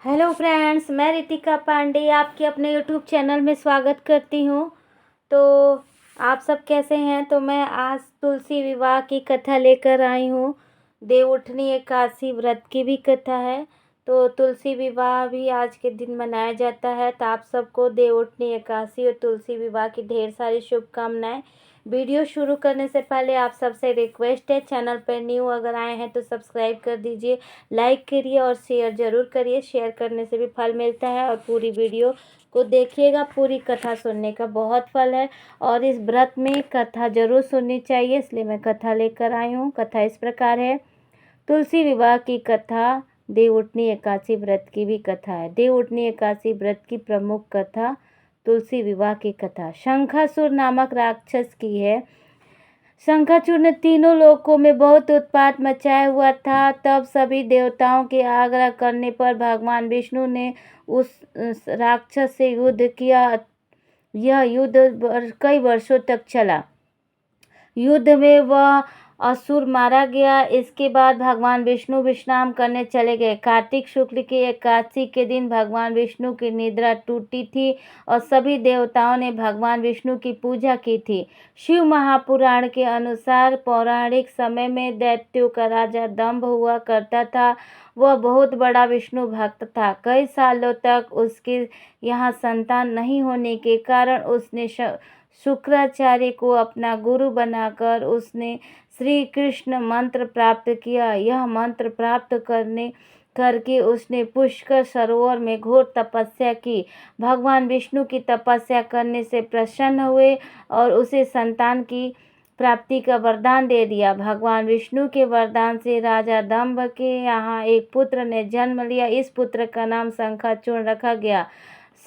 Hello friends, मैं रितिका पांडे आपके अपने यूट्यूब चैनल में स्वागत करती हूँ। तो आप सब कैसे हैं? तो मैं आज तुलसी विवाह की कथा लेकर आई हूँ। देवउठनी एकादशी व्रत की भी कथा है। तो तुलसी विवाह भी आज के दिन मनाया जाता है। तो आप सबको देवउठनी एकादशी और तुलसी विवाह की ढेर सारी शुभकामनाएं। वीडियो शुरू करने से पहले आप सबसे रिक्वेस्ट है, चैनल पर न्यू अगर आए हैं तो सब्सक्राइब कर दीजिए, लाइक करिए और शेयर ज़रूर करिए। शेयर करने से भी फल मिलता है और पूरी वीडियो को देखिएगा। पूरी कथा सुनने का बहुत फल है और इस व्रत में कथा जरूर सुननी चाहिए, इसलिए मैं कथा लेकर आई हूँ। कथा इस प्रकार है। तुलसी विवाह की कथा देवउठनी एकादशी व्रत की भी कथा है। देवउठनी एकादशी व्रत की प्रमुख कथा तुलसी विवाह की कथा शंखासुर नामक राक्षस की है। शंखाचूर ने तीनों लोकों में बहुत उत्पात मचाया हुआ था। तब सभी देवताओं के आग्रह करने पर भगवान विष्णु ने उस राक्षस से युद्ध किया। यह युद्ध कई वर्षों तक चला। युद्ध में वह असुर मारा गया। इसके बाद भगवान विष्णु विश्राम करने चले गए। कार्तिक शुक्ल की एकादशी के दिन भगवान विष्णु की निद्रा टूटी थी और सभी देवताओं ने भगवान विष्णु की पूजा की थी। शिव महापुराण के अनुसार पौराणिक समय में दैत्यों का राजा दंभ हुआ करता था। वह बहुत बड़ा विष्णु भक्त था। कई सालों तक उसके यहाँ संतान नहीं होने के कारण उसने शुक्राचार्य को अपना गुरु बनाकर उसने श्री कृष्ण मंत्र प्राप्त किया। यह मंत्र प्राप्त करके उसने पुष्कर सरोवर में घोर तपस्या की। भगवान विष्णु की तपस्या करने से प्रसन्न हुए और उसे संतान की प्राप्ति का वरदान दे दिया। भगवान विष्णु के वरदान से राजा दंभ के यहाँ एक पुत्र ने जन्म लिया। इस पुत्र का नाम शंखाचूर्ण रखा गया।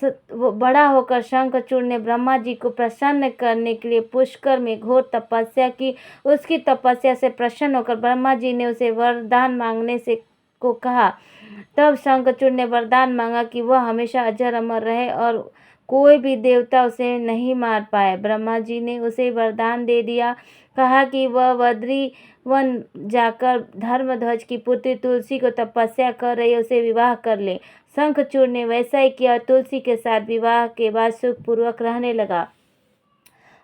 वो बड़ा होकर शंखचूड़ ने ब्रह्मा जी को प्रसन्न करने के लिए पुष्कर में घोर तपस्या की। उसकी तपस्या से प्रसन्न होकर ब्रह्मा जी ने उसे वरदान मांगने से को कहा। तब शंखचूड़ ने वरदान मांगा कि वह हमेशा अजर अमर रहे और कोई भी देवता उसे नहीं मार पाए। ब्रह्मा जी ने उसे वरदान दे दिया। कहा कि वह बद्री वन जाकर धर्मध्वज की पुत्री तुलसी को तपस्या कर रही उसे विवाह कर ले। शंखचूड़ ने वैसा ही किया। तुलसी के साथ विवाह के बाद सुखपूर्वक रहने लगा।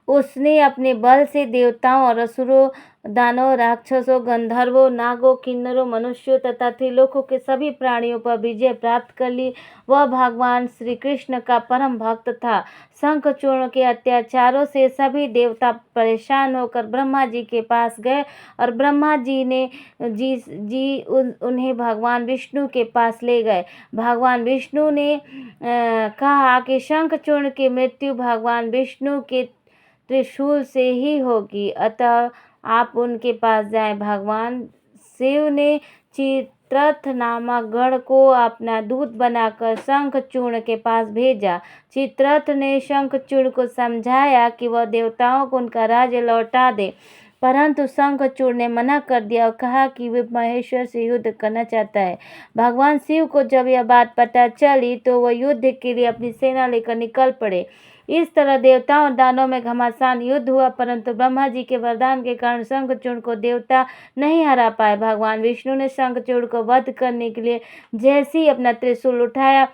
उसने अपने बल से देवताओं और असुरों, दानवों, राक्षसों, गंधर्वों, नागों, किन्नरों, मनुष्यों तथा त्रिलोकों के सभी प्राणियों पर विजय प्राप्त कर ली। वह भगवान श्री कृष्ण का परम भक्त था। शंखचूड़ के अत्याचारों से सभी देवता परेशान होकर ब्रह्मा जी के पास गए और ब्रह्मा जी ने उन्हें भगवान विष्णु के पास ले गए। भगवान विष्णु ने कहा कि शंखचूड़ की मृत्यु भगवान विष्णु के त्रिशूल से ही होगी, अतः आप उनके पास जाएं। भगवान शिव ने चित्ररथ नामक गण को अपना दूत बनाकर शंखचूड़ के पास भेजा। चित्ररथ ने शंखचूड़ को समझाया कि वह देवताओं को उनका राज्य लौटा दे, परंतु शंखचूड़ ने मना कर दिया और कहा कि वे महेश्वर से युद्ध करना चाहता है। भगवान शिव को जब यह बात पता चली तो वह युद्ध के लिए अपनी सेना लेकर निकल पड़े। इस तरह देवताओं और दानवों में घमासान युद्ध हुआ, परंतु ब्रह्मा जी के वरदान के कारण शंखचूड़ को देवता नहीं हरा पाए। भगवान विष्णु ने शंखचूड़ को वध करने के लिए जैसे ही अपना त्रिशूल उठाया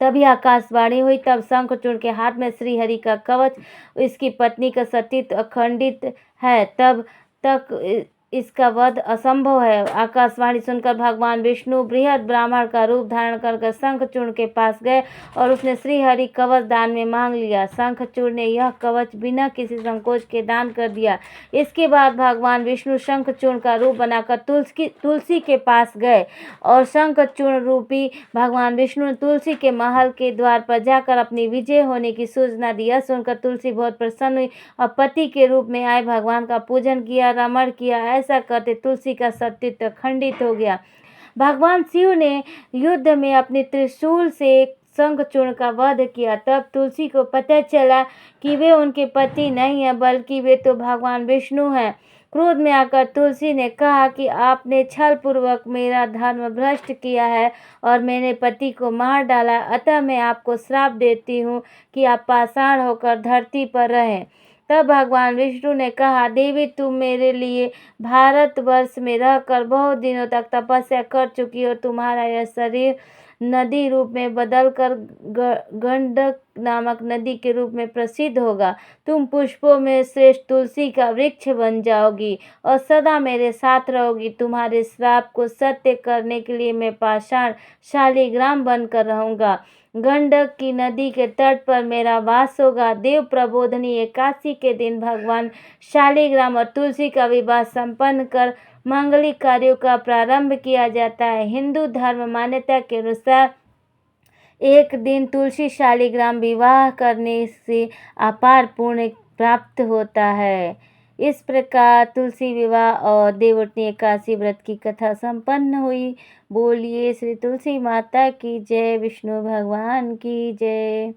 तभी आकाशवाणी हुई। तब शंखचूड़ के हाथ में श्रीहरि का कवच, इसकी पत्नी का सतीत्व अखंडित है, तब तक इसका वध असंभव है। आकाशवाणी सुनकर भगवान विष्णु बृहद ब्राह्मण का रूप धारण कर शंखचूड़ के पास गए और उसने श्रीहरि कवच दान में मांग लिया। शंखचूड़ ने यह कवच बिना किसी संकोच के दान कर दिया। इसके बाद भगवान विष्णु शंखचूड़ का रूप बनाकर तुलसी के पास गए और शंखचूड़ रूपी भगवान विष्णु ने तुलसी के महल के द्वार पर जाकर अपनी विजय होने की सूचना दी। यह सुनकर तुलसी बहुत प्रसन्न हुई और पति के रूप में आए भगवान का पूजन किया, रमण किया। ऐसा करते तुलसी का सतीत्व खंडित हो गया। भगवान शिव ने युद्ध में अपने त्रिशूल से शंखचूड़ का वध किया। तब तुलसी को पता चला कि वे उनके पति नहीं है, बल्कि वे तो भगवान विष्णु हैं। क्रोध में आकर तुलसी ने कहा कि आपने छल पूर्वक मेरा धर्म भ्रष्ट किया है और मेरे पति को मार डाला, अतः मैं आपको श्राप देती हूँ कि आप पाषाण होकर धरती पर रहें। तब भगवान विष्णु ने कहा, देवी तुम मेरे लिए भारतवर्ष में रहकर बहुत दिनों तक तपस्या कर चुकी हो। तुम्हारा यह शरीर नदी रूप में बदलकर गंडक नामक नदी के रूप में प्रसिद्ध होगा। तुम पुष्पों में श्रेष्ठ तुलसी का वृक्ष बन जाओगी और सदा मेरे साथ रहोगी। तुम्हारे श्राप को सत्य करने के लिए मैं पाषाण शालिग्राम बनकर रहूंगा। गंडक की नदी के तट पर मेरा वास होगा। देव प्रबोधनी एकादशी के दिन भगवान शालिग्राम और तुलसी का विवाह संपन्न कर मांगलिक कार्यों का प्रारंभ किया जाता है। हिंदू धर्म मान्यता के अनुसार एक दिन तुलसी शालिग्राम विवाह करने से अपार पुण्य प्राप्त होता है। इस प्रकार तुलसी विवाह और देवउठनी एकादशी व्रत की कथा संपन्न हुई। बोलिए श्री तुलसी माता की जय, विष्णु भगवान की जय।